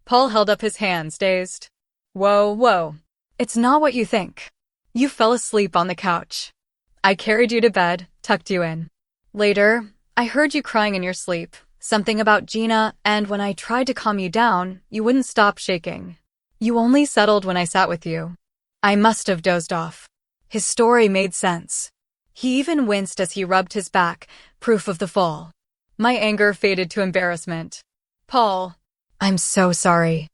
Paul held up his hands, dazed. Whoa, whoa. It's not what you think. You fell asleep on the couch. I carried you to bed, tucked you in. Later, I heard you crying in your sleep, something about Gina, and when I tried to calm you down, you wouldn't stop shaking. You only settled when I sat with you. I must have dozed off. His story made sense. He even winced as he rubbed his back, proof of the fall. My anger faded to embarrassment. Paul, I'm so sorry.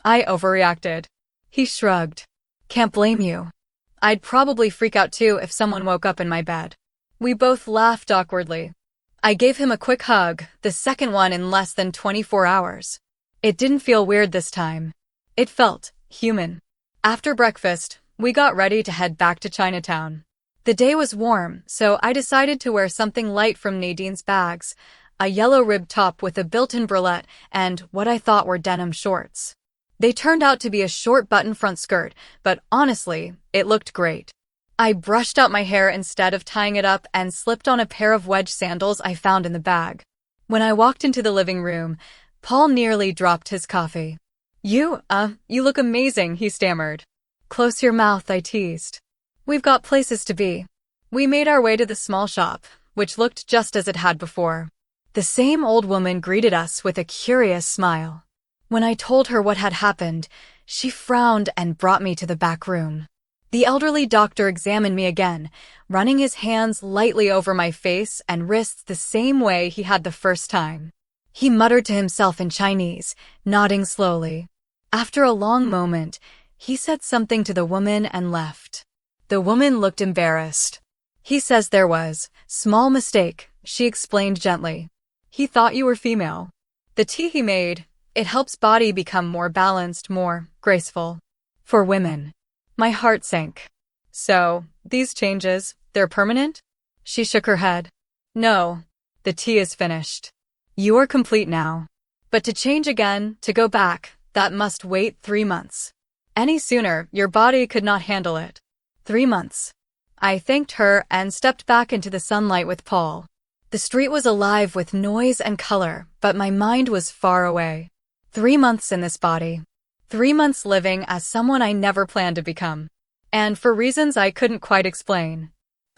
I overreacted. He shrugged. Can't blame you. I'd probably freak out too if someone woke up in my bed. We both laughed awkwardly. I gave him a quick hug, the second one in less than 24 hours. It didn't feel weird this time. It felt human. After breakfast, we got ready to head back to Chinatown. The day was warm, so I decided to wear something light from Nadine's bags, a yellow ribbed top with a built-in bralette and what I thought were denim shorts. They turned out to be a short button front skirt, but honestly, it looked great. I brushed out my hair instead of tying it up and slipped on a pair of wedge sandals I found in the bag. When I walked into the living room, Paul nearly dropped his coffee. You look amazing, he stammered. Close your mouth, I teased. We've got places to be. We made our way to the small shop, which looked just as it had before. The same old woman greeted us with a curious smile. When I told her what had happened, she frowned and brought me to the back room. The elderly doctor examined me again, running his hands lightly over my face and wrists the same way he had the first time. He muttered to himself in Chinese, nodding slowly. After a long moment, he said something to the woman and left. The woman looked embarrassed. He says there was small mistake, she explained gently. He thought you were female. The tea he made, it helps body become more balanced, more graceful. For women. My heart sank. So, these changes, they're permanent? She shook her head. No. The tea is finished. You are complete now. But to change again, to go back, that must wait 3 months. Any sooner, your body could not handle it. 3 months. I thanked her and stepped back into the sunlight with Paul. The street was alive with noise and color, but my mind was far away. 3 months in this body. 3 months living as someone I never planned to become. And for reasons I couldn't quite explain.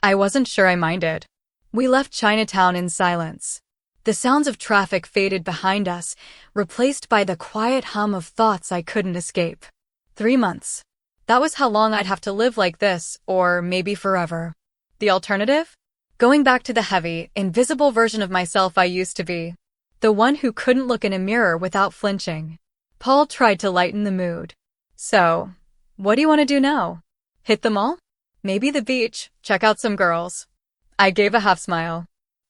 I wasn't sure I minded. We left Chinatown in silence. The sounds of traffic faded behind us, replaced by the quiet hum of thoughts I couldn't escape. 3 months. That was how long I'd have to live like this, or maybe forever. The alternative? Going back to the heavy, invisible version of myself I used to be. The one who couldn't look in a mirror without flinching. Paul tried to lighten the mood. So, what do you want to do now? Hit the mall? Maybe the beach, check out some girls. I gave a half smile.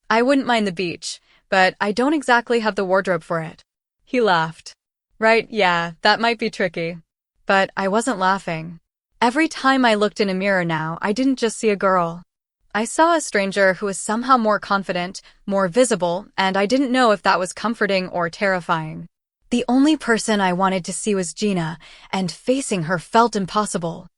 I wouldn't mind the beach, but I don't exactly have the wardrobe for it. He laughed. Right, yeah, that might be tricky. But I wasn't laughing. Every time I looked in a mirror now, I didn't just see a girl. I saw a stranger who was somehow more confident, more visible, and I didn't know if that was comforting or terrifying. The only person I wanted to see was Gina, and facing her felt impossible.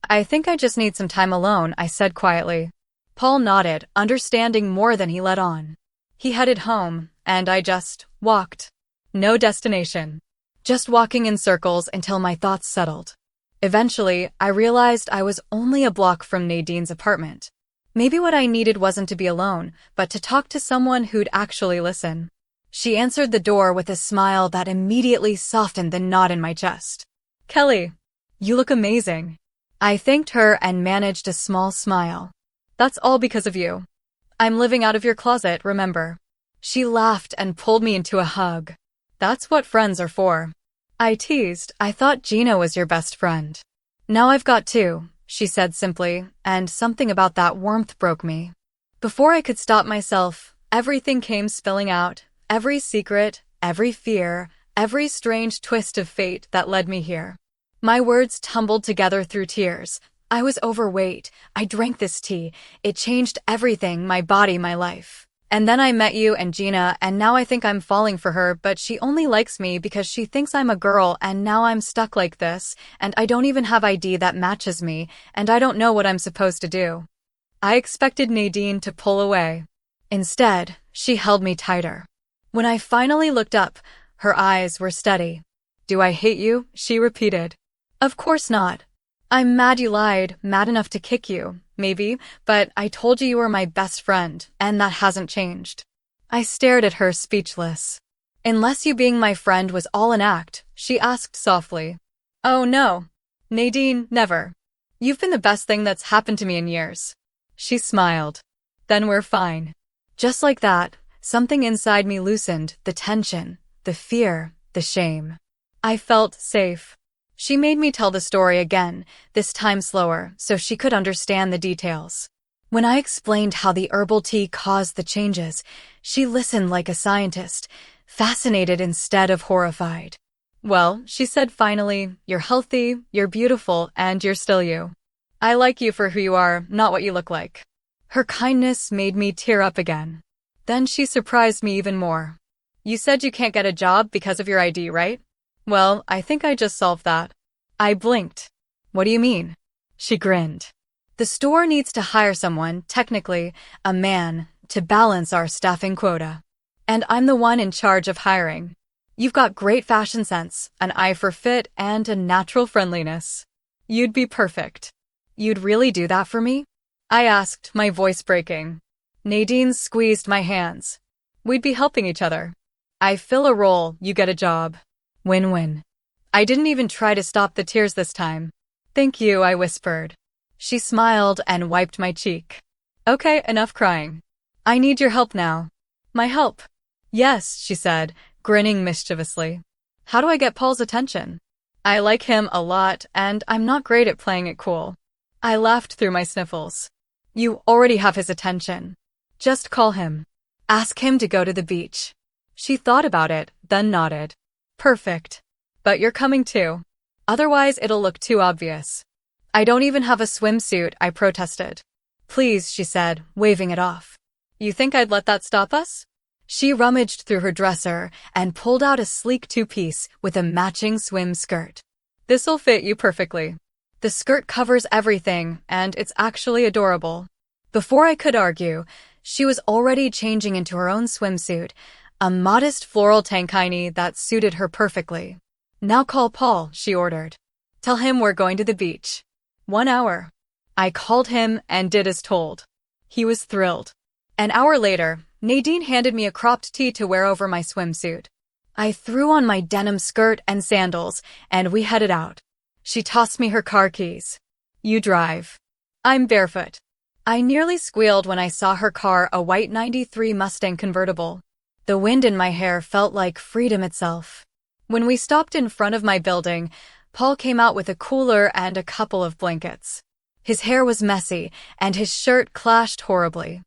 I think I just need some time alone, I said quietly. Paul nodded, understanding more than he let on. He headed home, and I just walked. No destination. Just walking in circles until my thoughts settled. Eventually, I realized I was only a block from Nadine's apartment. Maybe what I needed wasn't to be alone, but to talk to someone who'd actually listen. She answered the door with a smile that immediately softened the knot in my chest. Kelly, you look amazing. I thanked her and managed a small smile. That's all because of you. I'm living out of your closet, remember? She laughed and pulled me into a hug. That's what friends are for. I teased, I thought Gina was your best friend. Now I've got two, she said simply, and something about that warmth broke me. Before I could stop myself, everything came spilling out, every secret, every fear, every strange twist of fate that led me here. My words tumbled together through tears. I was overweight. I drank this tea. It changed everything, my body, my life. And then I met you and Gina, and now I think I'm falling for her, but she only likes me because she thinks I'm a girl, and now I'm stuck like this, and I don't even have ID that matches me, and I don't know what I'm supposed to do. I expected Nadine to pull away. Instead, she held me tighter. When I finally looked up, her eyes were steady. Do I hate you? She repeated. Of course not. I'm mad you lied, mad enough to kick you, maybe, but I told you were my best friend, and that hasn't changed. I stared at her, speechless. Unless you being my friend was all an act, she asked softly. Oh no. Nadine, never. You've been the best thing that's happened to me in years. She smiled. Then we're fine. Just like that, something inside me loosened, the tension, the fear, the shame. I felt safe. She made me tell the story again, this time slower, so she could understand the details. When I explained how the herbal tea caused the changes, she listened like a scientist, fascinated instead of horrified. Well, she said finally, you're healthy, you're beautiful, and you're still you. I like you for who you are, not what you look like. Her kindness made me tear up again. Then she surprised me even more. You said you can't get a job because of your ID, right? Well, I think I just solved that. I blinked. What do you mean? She grinned. The store needs to hire someone, technically, a man, to balance our staffing quota. And I'm the one in charge of hiring. You've got great fashion sense, an eye for fit, and a natural friendliness. You'd be perfect. You'd really do that for me? I asked, my voice breaking. Nadine squeezed my hands. We'd be helping each other. I fill a role, you get a job. Win-win. I didn't even try to stop the tears this time. Thank you, I whispered. She smiled and wiped my cheek. Okay, enough crying. I need your help now. My help? Yes, she said, grinning mischievously. How do I get Paul's attention? I like him a lot, and I'm not great at playing it cool. I laughed through my sniffles. You already have his attention. Just call him. Ask him to go to the beach. She thought about it, then nodded. Perfect. But you're coming too. Otherwise it'll look too obvious. I don't even have a swimsuit, I protested. Please, she said, waving it off. You think I'd let that stop us? She rummaged through her dresser and pulled out a sleek two-piece with a matching swim skirt. This'll fit you perfectly. The skirt covers everything, and it's actually adorable. Before I could argue, she was already changing into her own swimsuit, a modest floral tankini that suited her perfectly. Now call Paul, she ordered. Tell him we're going to the beach. 1 hour. I called him and did as told. He was thrilled. An hour later, Nadine handed me a cropped tee to wear over my swimsuit. I threw on my denim skirt and sandals, and we headed out. She tossed me her car keys. You drive. I'm barefoot. I nearly squealed when I saw her car, a white '93 Mustang convertible. The wind in my hair felt like freedom itself. When we stopped in front of my building, Paul came out with a cooler and a couple of blankets. His hair was messy, and his shirt clashed horribly.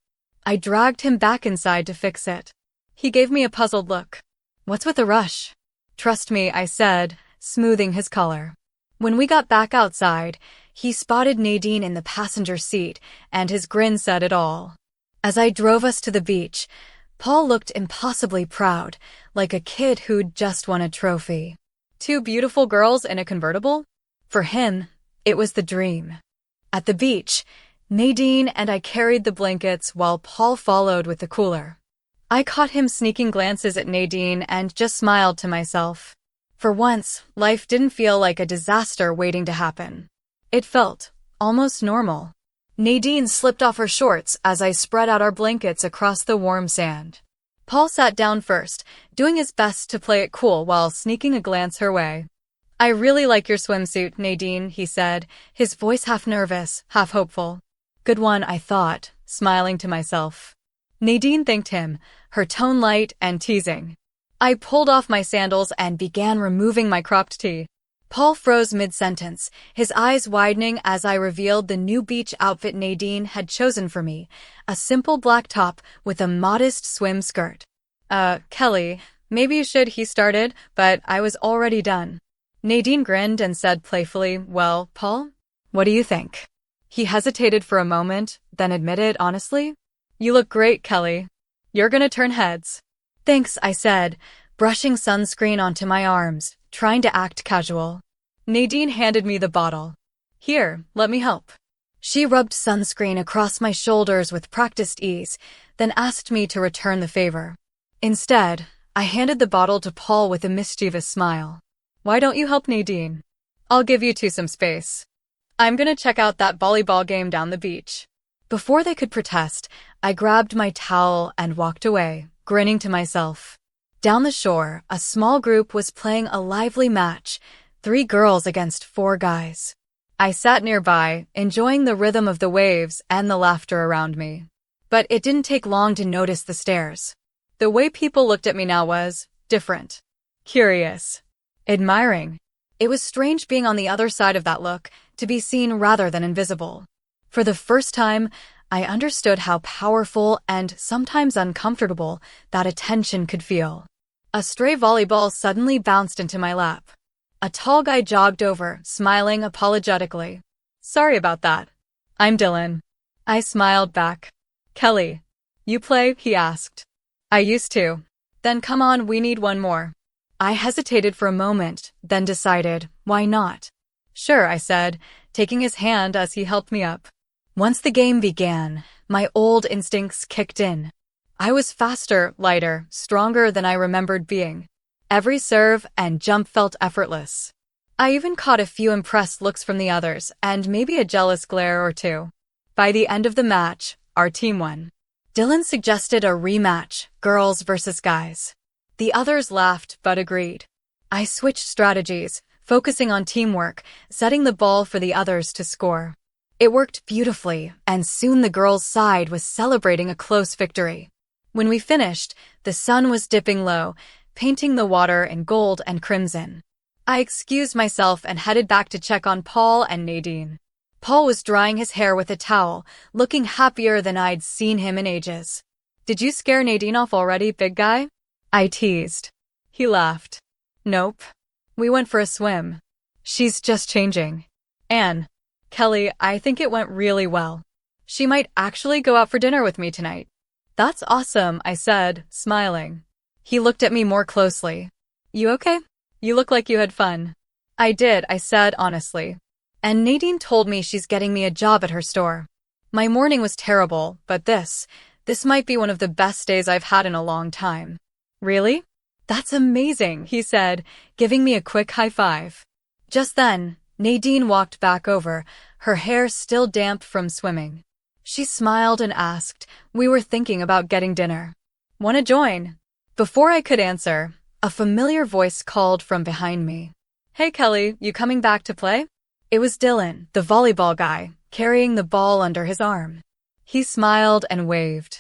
I dragged him back inside to fix it. He gave me a puzzled look. What's with the rush? Trust me, I said, smoothing his collar. When we got back outside, he spotted Nadine in the passenger seat, and his grin said it all. As I drove us to the beach, Paul looked impossibly proud, like a kid who'd just won a trophy. 2 beautiful girls in a convertible? For him, it was the dream. At the beach, Nadine and I carried the blankets while Paul followed with the cooler. I caught him sneaking glances at Nadine and just smiled to myself. For once, life didn't feel like a disaster waiting to happen. It felt almost normal. Nadine slipped off her shorts as I spread out our blankets across the warm sand. Paul sat down first, doing his best to play it cool while sneaking a glance her way. I really like your swimsuit, Nadine, he said, his voice half nervous, half hopeful. Good one, I thought, smiling to myself. Nadine thanked him, her tone light and teasing. I pulled off my sandals and began removing my cropped tee. Paul froze mid-sentence, his eyes widening as I revealed the new beach outfit Nadine had chosen for me, a simple black top with a modest swim skirt. Kelly, maybe you should, he started, but I was already done. Nadine grinned and said playfully, well, Paul, what do you think? He hesitated for a moment, then admitted honestly, you look great, Kelly. You're gonna turn heads. Thanks, I said, brushing sunscreen onto my arms, trying to act casual. Nadine handed me the bottle. Here, let me help. She rubbed sunscreen across my shoulders with practiced ease, then asked me to return the favor. Instead, I handed the bottle to Paul with a mischievous smile. Why don't you help Nadine? I'll give you two some space. I'm gonna check out that volleyball game down the beach. Before they could protest, I grabbed my towel and walked away, grinning to myself. Down the shore, a small group was playing a lively match, 3 girls against 4 guys. I sat nearby, enjoying the rhythm of the waves and the laughter around me. But it didn't take long to notice the stares. The way people looked at me now was different. Curious. Admiring. It was strange being on the other side of that look, to be seen rather than invisible. For the first time, I understood how powerful and sometimes uncomfortable that attention could feel. A stray volleyball suddenly bounced into my lap. A tall guy jogged over, smiling apologetically. Sorry about that. I'm Dylan. I smiled back. Kelly. You play? He asked. I used to. Then come on, we need one more. I hesitated for a moment, then decided, why not? Sure, I said, taking his hand as he helped me up. Once the game began, my old instincts kicked in. I was faster, lighter, stronger than I remembered being. Every serve and jump felt effortless. I even caught a few impressed looks from the others and maybe a jealous glare or two. By the end of the match, our team won. Dylan suggested a rematch, girls versus guys. The others laughed but agreed. I switched strategies, focusing on teamwork, setting the ball for the others to score. It worked beautifully, and soon the girls' side was celebrating a close victory. When we finished, the sun was dipping low, painting the water in gold and crimson. I excused myself and headed back to check on Paul and Nadine. Paul was drying his hair with a towel, looking happier than I'd seen him in ages. Did you scare Nadine off already, big guy? I teased. He laughed. Nope. We went for a swim. She's just changing. Anne. Kelly, I think it went really well. She might actually go out for dinner with me tonight. That's awesome, I said, smiling. He looked at me more closely. You okay? You look like you had fun. I did, I said honestly. And Nadine told me she's getting me a job at her store. My morning was terrible, but this might be one of the best days I've had in a long time. Really? That's amazing, he said, giving me a quick high five. Just then, Nadine walked back over, her hair still damp from swimming. She smiled and asked, we were thinking about getting dinner. Wanna join? Before I could answer, a familiar voice called from behind me. Hey Kelly, you coming back to play? It was Dylan, the volleyball guy, carrying the ball under his arm. He smiled and waved.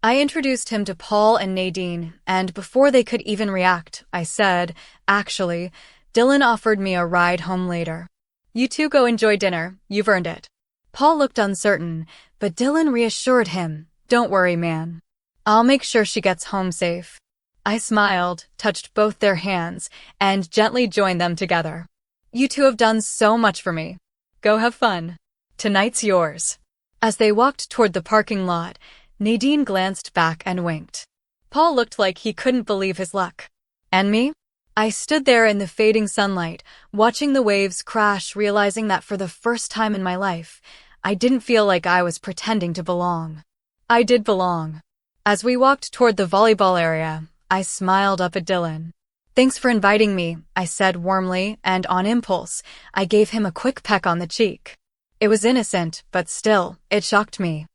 I introduced him to Paul and Nadine, and before they could even react, I said, actually, Dylan offered me a ride home later. You two go enjoy dinner, you've earned it. Paul looked uncertain, but Dylan reassured him, don't worry, man. I'll make sure she gets home safe. I smiled, touched both their hands, and gently joined them together. You two have done so much for me. Go have fun. Tonight's yours. As they walked toward the parking lot, Nadine glanced back and winked. Paul looked like he couldn't believe his luck. And me? I stood there in the fading sunlight, watching the waves crash, realizing that for the first time in my life, I didn't feel like I was pretending to belong. I did belong. As we walked toward the volleyball area, I smiled up at Dylan. Thanks for inviting me, I said warmly, and on impulse, I gave him a quick peck on the cheek. It was innocent, but still, it shocked me.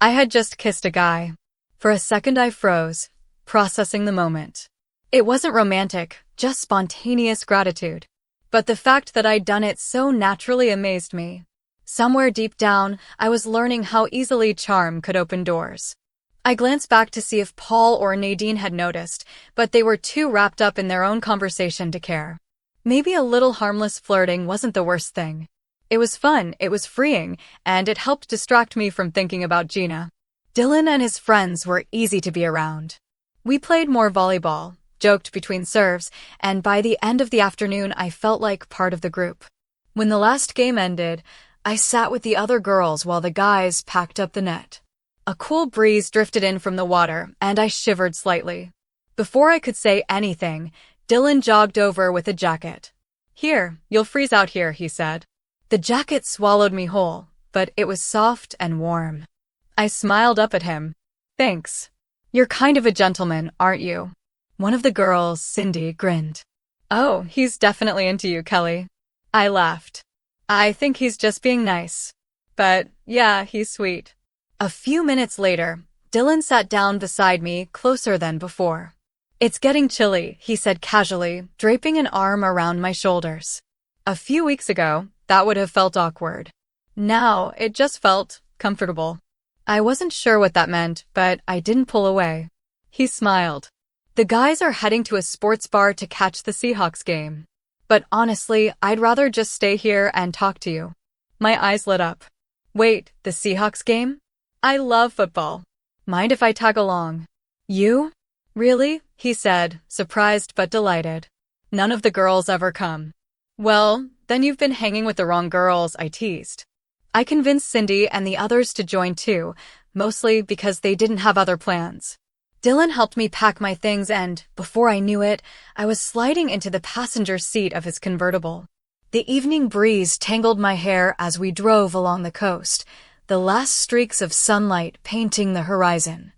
I had just kissed a guy. For a second I froze, processing the moment. It wasn't romantic, just spontaneous gratitude. But the fact that I'd done it so naturally amazed me. Somewhere deep down, I was learning how easily charm could open doors. I glanced back to see if Paul or Nadine had noticed, but they were too wrapped up in their own conversation to care. Maybe a little harmless flirting wasn't the worst thing. It was fun, it was freeing, and it helped distract me from thinking about Gina. Dylan and his friends were easy to be around. We played more volleyball, joked between serves, and by the end of the afternoon I felt like part of the group. When the last game ended, I sat with the other girls while the guys packed up the net. A cool breeze drifted in from the water, and I shivered slightly. Before I could say anything, Dylan jogged over with a jacket. Here, you'll freeze out here, he said. The jacket swallowed me whole, but it was soft and warm. I smiled up at him. Thanks. You're kind of a gentleman, aren't you? One of the girls, Cindy, grinned. Oh, he's definitely into you, Kelly. I laughed. I think he's just being nice. But yeah, he's sweet. A few minutes later, Dylan sat down beside me, closer than before. It's getting chilly, he said casually, draping an arm around my shoulders. A few weeks ago, that would have felt awkward. Now, it just felt comfortable. I wasn't sure what that meant, but I didn't pull away. He smiled. The guys are heading to a sports bar to catch the Seahawks game. But honestly, I'd rather just stay here and talk to you. My eyes lit up. Wait, the Seahawks game? I love football. Mind if I tag along? You? Really? He said, surprised but delighted. None of the girls ever come. Well, then you've been hanging with the wrong girls, I teased. I convinced Cindy and the others to join too, mostly because they didn't have other plans. Dylan helped me pack my things and, before I knew it, I was sliding into the passenger seat of his convertible. The evening breeze tangled my hair as we drove along the coast, the last streaks of sunlight painting the horizon.